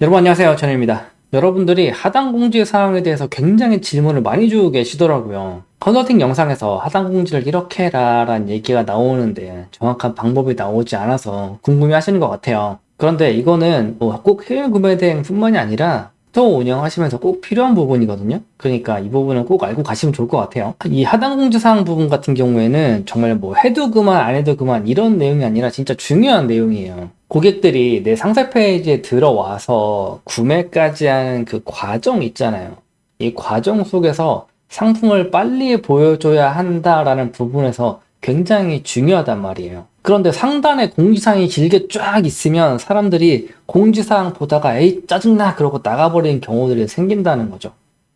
여러분 안녕하세요. 전현입니다. 여러분들이 하단 공지 사항에 대해서 굉장히 질문을 많이 주고 계시더라고요. 컨설팅 영상에서 하단 공지를 이렇게 해라 라는 얘기가 나오는데 정확한 방법이 나오지 않아서 궁금해 하시는 것 같아요. 그런데 이거는 꼭 해외 구매 대행뿐만이 아니라 스토어 운영하시면서 꼭 필요한 부분이거든요. 그러니까 이 부분은 꼭 알고 가시면 좋을 것 같아요. 이 하단 공지 사항 부분 같은 경우에는 정말 해도 그만 안 해도 그만 이런 내용이 아니라 진짜 중요한 내용이에요. 고객들이 내 상세 페이지에 들어와서 구매까지 하는 그 과정 있잖아요. 이 과정 속에서 상품을 빨리 보여줘야 한다라는 부분에서 굉장히 중요하단 말이에요. 그런데 상단에 공지사항이 길게 쫙 있으면 사람들이 공지사항 보다가 에이 짜증나 그러고 나가버리는 경우들이 생긴다는 거죠.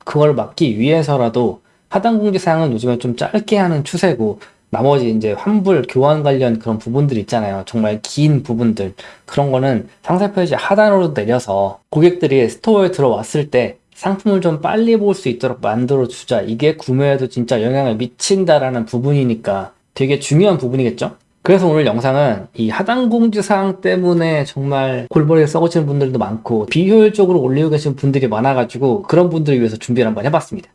그걸 막기 위해서라도 하단 공지사항은 요즘에 좀 짧게 하는 추세고 나머지 이제 환불, 교환 관련 그런 부분들 있잖아요. 정말 긴 부분들. 그런 거는 상세 페이지 하단으로 내려서 고객들이 스토어에 들어왔을 때 상품을 좀 빨리 볼 수 있도록 만들어 주자. 이게 구매에도 진짜 영향을 미친다라는 부분이니까 되게 중요한 부분이겠죠? 그래서 오늘 영상은 이 하단 공지 사항 때문에 정말 골머리를 썩어지는 분들도 많고 비효율적으로 올리고 계신 분들이 많아가지고 그런 분들을 위해서 준비를 한번 해봤습니다.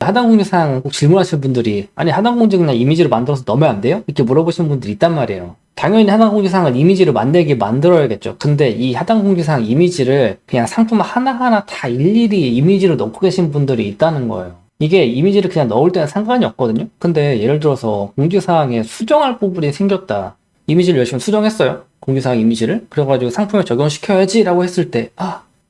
하단 공지 사항은 꼭 질문하시는 분들이 아니 하단 공지 그냥 이미지로 만들어서 넣으면 안 돼요? 이렇게 물어보시는 분들이 있단 말이에요. 당연히 하단 공지 사항을 이미지로 만들어야겠죠. 근데 이 하단 공지 사항 이미지를 그냥 상품 하나하나 다 일일이 이미지로 넣고 계신 분들이 있다는 거예요. 이게 이미지를 그냥 넣을 때는 상관이 없거든요. 근데 예를 들어서 공지사항에 수정할 부분이 생겼다. 이미지를 열심히 수정했어요. 공지사항 이미지를. 그래가지고 상품에 적용시켜야지 라고 했을 때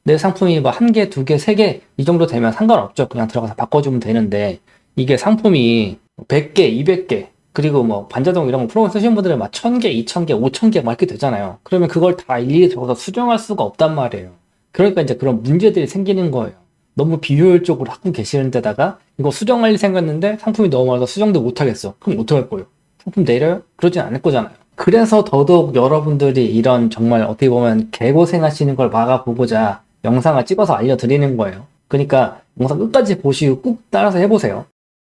내 상품이 뭐 한 개, 두 개, 세 개 이 정도 되면 상관없죠. 그냥 들어가서 바꿔주면 되는데 이게 상품이 100개, 200개 그리고 뭐 반자동 이런 거 프로그램 쓰시는 분들은 막 1000개, 2000개, 5000개 막 이렇게 되잖아요. 그러면 그걸 다 일일이 적어서 수정할 수가 없단 말이에요. 그러니까 이제 그런 문제들이 생기는 거예요. 너무 비효율적으로 하고 계시는 데다가 이거 수정할 일 생겼는데 상품이 너무 많아서 수정도 못하겠어. 그럼 어떡할 거예요? 상품 내려요? 그러진 않을 거잖아요. 그래서 더더욱 여러분들이 이런 정말 어떻게 보면 개고생하시는 걸 막아보고자 영상을 찍어서 알려드리는 거예요. 그러니까 영상 끝까지 보시고 꼭 따라서 해보세요.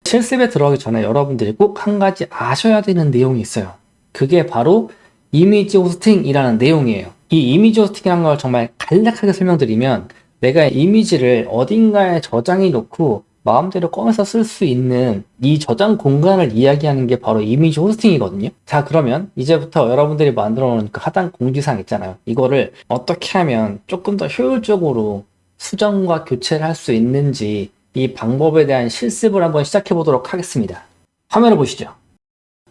실습에 들어가기 전에 여러분들이 꼭 한 가지 아셔야 되는 내용이 있어요. 그게 바로 이미지 호스팅이라는 내용이에요. 이 이미지 호스팅이라는 걸 정말 간략하게 설명드리면 내가 이미지를 어딘가에 저장해 놓고 마음대로 꺼내서 쓸 수 있는 이 저장 공간을 이야기하는 게 바로 이미지 호스팅이거든요. 자, 그러면 이제부터 여러분들이 만들어 놓은 그 하단 공지사항 있잖아요. 이거를 어떻게 하면 조금 더 효율적으로 수정과 교체를 할 수 있는지 이 방법에 대한 실습을 한번 시작해 보도록 하겠습니다. 화면을 보시죠.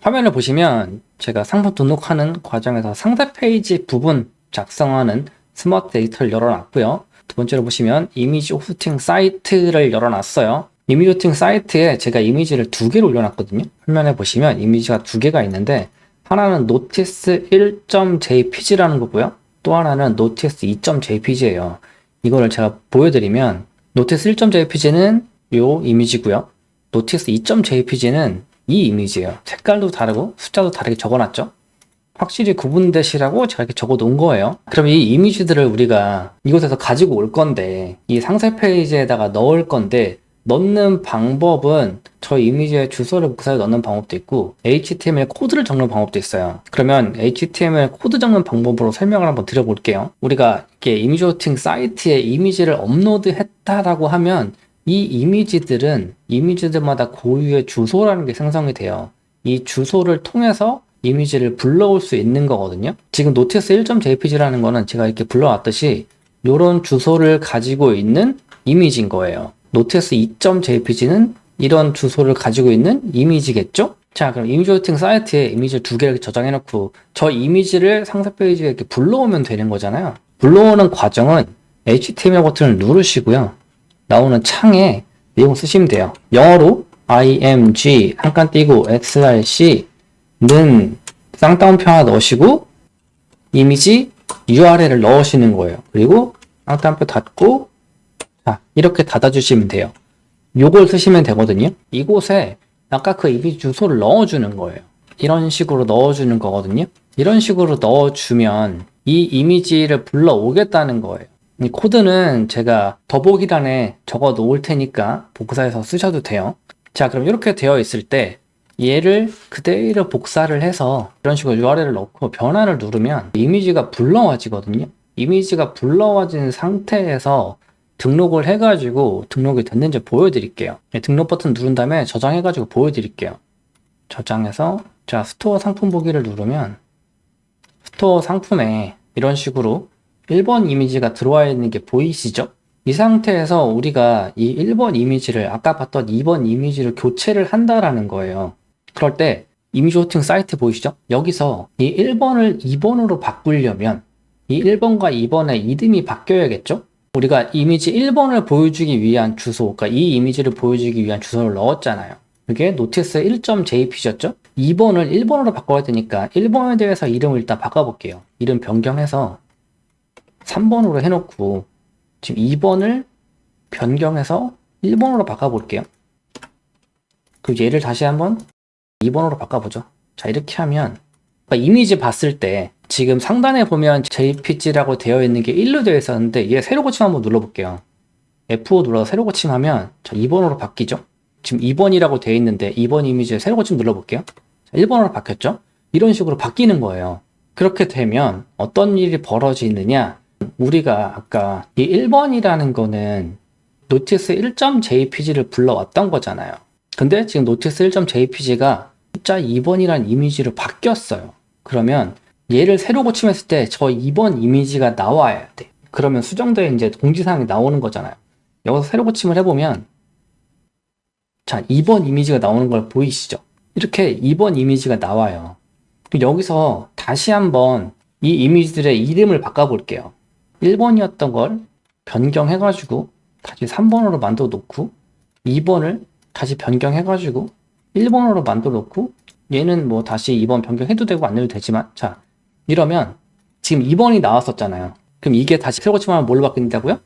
화면을 보시면 제가 상품 등록하는 과정에서 상세 페이지 부분 작성하는 스마트 데이터를 열어놨고요. 두 번째로 보시면 이미지 호스팅 사이트를 열어놨어요. 이미지 호스팅 사이트에 제가 이미지를 두 개를 올려놨거든요. 화면에 보시면 이미지가 두 개가 있는데 하나는 notice 1.jpg라는 거고요. 또 하나는 notice 2.jpg예요. 이거를 제가 보여드리면 notice 1.jpg는 요 이미지고요. notice 2.jpg는 이 이미지예요. 색깔도 다르고 숫자도 다르게 적어놨죠. 확실히 구분되시라고 제가 이렇게 적어 놓은 거예요. 그럼 이 이미지들을 우리가 이곳에서 가지고 올 건데 이 상세 페이지에다가 넣을 건데 넣는 방법은 저 이미지의 주소를 복사해 넣는 방법도 있고 HTML 코드를 적는 방법도 있어요. 그러면 HTML 코드 적는 방법으로 설명을 한번 드려볼게요. 우리가 이렇게 이미지 호스팅 사이트에 이미지를 업로드했다라고 하면 이 이미지들은 이미지들마다 고유의 주소라는 게 생성이 돼요. 이 주소를 통해서 이미지를 불러올 수 있는 거거든요. 지금 notice 1.jpg라는 거는 제가 이렇게 불러왔듯이 이런 주소를 가지고 있는 이미지인 거예요. notice 2.jpg는 이런 주소를 가지고 있는 이미지겠죠? 자, 그럼 이미지 호스팅 사이트에 이미지를 두 개를 저장해 놓고 저 이미지를 상세 페이지에 이렇게 불러오면 되는 거잖아요. 불러오는 과정은 HTML 버튼을 누르시고요. 나오는 창에 내용 쓰시면 돼요. 영어로 img 한 칸 띄고 src 는 쌍따옴표 하나 넣으시고 이미지 URL을 넣으시는 거예요. 그리고 쌍따옴표 닫고 자, 이렇게 닫아주시면 돼요. 요걸 쓰시면 되거든요. 이곳에 아까 그 이미지 주소를 넣어주는 거예요. 이런 식으로 넣어주는 거거든요. 이런 식으로 넣어주면 이 이미지를 불러오겠다는 거예요. 이 코드는 제가 더보기란에 적어 놓을 테니까 복사해서 쓰셔도 돼요. 자, 그럼 이렇게 되어 있을 때 얘를 그대로 복사를 해서 이런 식으로 URL을 넣고 변환을 누르면 이미지가 불러와지거든요. 이미지가 불러와진 상태에서 등록을 해가지고 등록이 됐는지 보여드릴게요. 등록 버튼 누른 다음에 저장해가지고 보여드릴게요. 저장해서 자 스토어 상품 보기를 누르면 스토어 상품에 이런 식으로 1번 이미지가 들어와 있는 게 보이시죠? 이 상태에서 우리가 이 1번 이미지를 아까 봤던 2번 이미지를 교체를 한다라는 거예요. 그럴 때 이미지 호스팅 사이트 보이시죠? 여기서 이 1번을 2번으로 바꾸려면 이 1번과 2번의 이름이 바뀌어야겠죠? 우리가 이미지 1번을 보여주기 위한 주소, 그러니까 이 이미지를 보여주기 위한 주소를 넣었잖아요. 이게 노티스 1.jpg였죠? 2번을 1번으로 바꿔야 되니까 1번에 대해서 이름을 일단 바꿔볼게요. 이름 변경해서 3번으로 해놓고 지금 2번을 변경해서 1번으로 바꿔볼게요. 그럼 얘를 다시 한번 2번으로 바꿔보죠. 자, 이렇게 하면 그러니까 이미지 봤을 때 지금 상단에 보면 JPG라고 되어 있는 게 1로 되어 있었는데 얘 새로 고침 한번 눌러볼게요. F5 눌러서 새로 고침하면 자, 2번으로 바뀌죠. 지금 2번이라고 되어 있는데 2번 이미지에 새로 고침 눌러볼게요. 자, 1번으로 바뀌었죠. 이런 식으로 바뀌는 거예요. 그렇게 되면 어떤 일이 벌어지느냐, 우리가 아까 이 1번이라는 거는 노티스 1.jpg를 불러왔던 거잖아요. 근데 지금 노티스 1.jpg가 숫자 2번이라는 이미지로 바뀌었어요. 그러면 얘를 새로 고침했을 때 저 2번 이미지가 나와야 돼. 그러면 수정되어 이제 공지사항이 나오는 거잖아요. 여기서 새로 고침을 해보면 자, 2번 이미지가 나오는 걸 보이시죠? 이렇게 2번 이미지가 나와요. 여기서 다시 한번 이 이미지들의 이름을 바꿔볼게요. 1번이었던 걸 변경해가지고 다시 3번으로 만들어 놓고 2번을 다시 변경해가지고 1번으로 만들어 놓고 얘는 뭐 다시 2번 변경해도 되고 안 해도 되지만 자 이러면 지금 2번이 나왔었잖아요. 그럼 이게 다시 새로 고침하면 뭘로 바뀐다고요?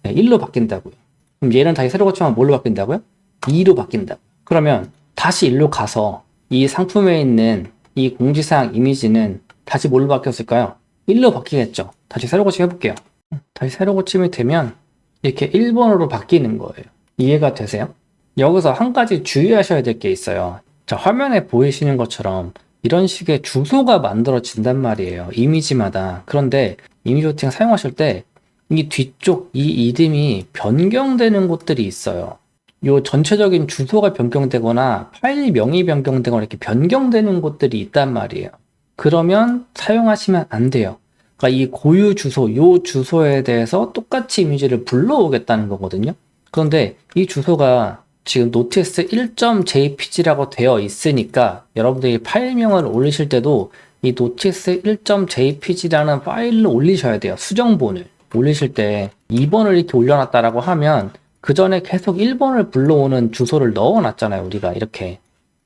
네, 1로 바뀐다고요. 그럼 얘는 다시 새로 고침하면 뭘로 바뀐다고요? 2로 바뀐다. 그러면 다시 1로 가서 이 상품에 있는 이 공지사항 이미지는 다시 뭘로 바뀌었을까요? 1로 바뀌겠죠. 다시 새로 고침 해볼게요. 다시 새로 고침이 되면 이렇게 1번으로 바뀌는 거예요. 이해가 되세요? 여기서 한 가지 주의하셔야 될 게 있어요. 자, 화면에 보이시는 것처럼 이런 식의 주소가 만들어진단 말이에요. 이미지마다. 그런데 이미지 호스팅 사용하실 때 이 뒤쪽 이 이름이 변경되는 곳들이 있어요. 요 전체적인 주소가 변경되거나 파일명이 변경되거나 이렇게 변경되는 곳들이 있단 말이에요. 그러면 사용하시면 안 돼요. 그러니까 이 고유 주소, 요 주소에 대해서 똑같이 이미지를 불러오겠다는 거거든요. 그런데 이 주소가 지금 노티스 1.jpg라고 되어 있으니까 여러분들이 파일명을 올리실 때도 이 노티스 1.jpg라는 파일을 올리셔야 돼요. 수정본을 올리실 때 2번을 이렇게 올려놨다라고 하면 그 전에 계속 1번을 불러오는 주소를 넣어놨잖아요. 우리가 이렇게.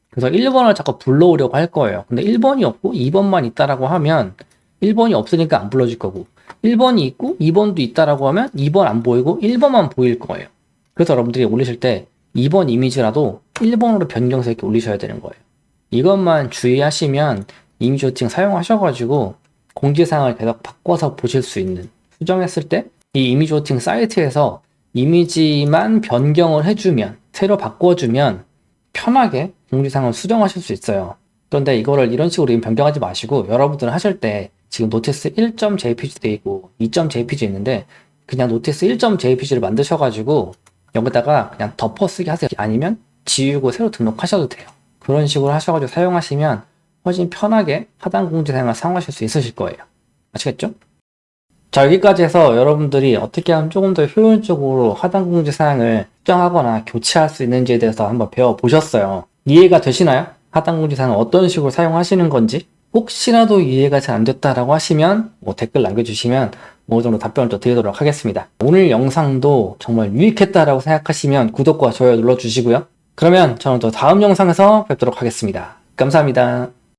그래서 1번을 자꾸 불러오려고 할 거예요. 근데 1번이 없고 2번만 있다라고 하면 1번이 없으니까 안 불러질 거고 1번이 있고 2번도 있다라고 하면 2번 안 보이고 1번만 보일 거예요. 그래서 여러분들이 올리실 때 2번 이미지라도 1번으로 변경해서 이렇게 올리셔야 되는 거예요. 이것만 주의하시면 이미지 호스팅 사용하셔가지고 공지사항을 계속 바꿔서 보실 수 있는, 수정했을 때 이 이미지 호스팅 사이트에서 이미지만 변경을 해주면, 새로 바꿔주면 편하게 공지사항을 수정하실 수 있어요. 그런데 이거를 이런 식으로 변경하지 마시고 여러분들은 하실 때 지금 노티스 1.jpg 돼 있고 2.jpg 있는데 그냥 노티스 1.jpg를 만드셔가지고 여기다가 그냥 덮어쓰기 하세요. 아니면 지우고 새로 등록하셔도 돼요. 그런 식으로 하셔가지고 사용하시면 훨씬 편하게 하단 공지사항을 사용하실 수 있으실 거예요. 아시겠죠? 자, 여기까지 해서 여러분들이 어떻게 하면 조금 더 효율적으로 하단 공지사항을 수정하거나 교체할 수 있는지에 대해서 한번 배워보셨어요. 이해가 되시나요? 하단 공지사항을 어떤 식으로 사용하시는 건지? 혹시라도 이해가 잘 안 됐다라고 하시면 댓글 남겨주시면 어느 정도 답변을 또 드리도록 하겠습니다. 오늘 영상도 정말 유익했다라고 생각하시면 구독과 좋아요 눌러주시고요. 그러면 저는 또 다음 영상에서 뵙도록 하겠습니다. 감사합니다.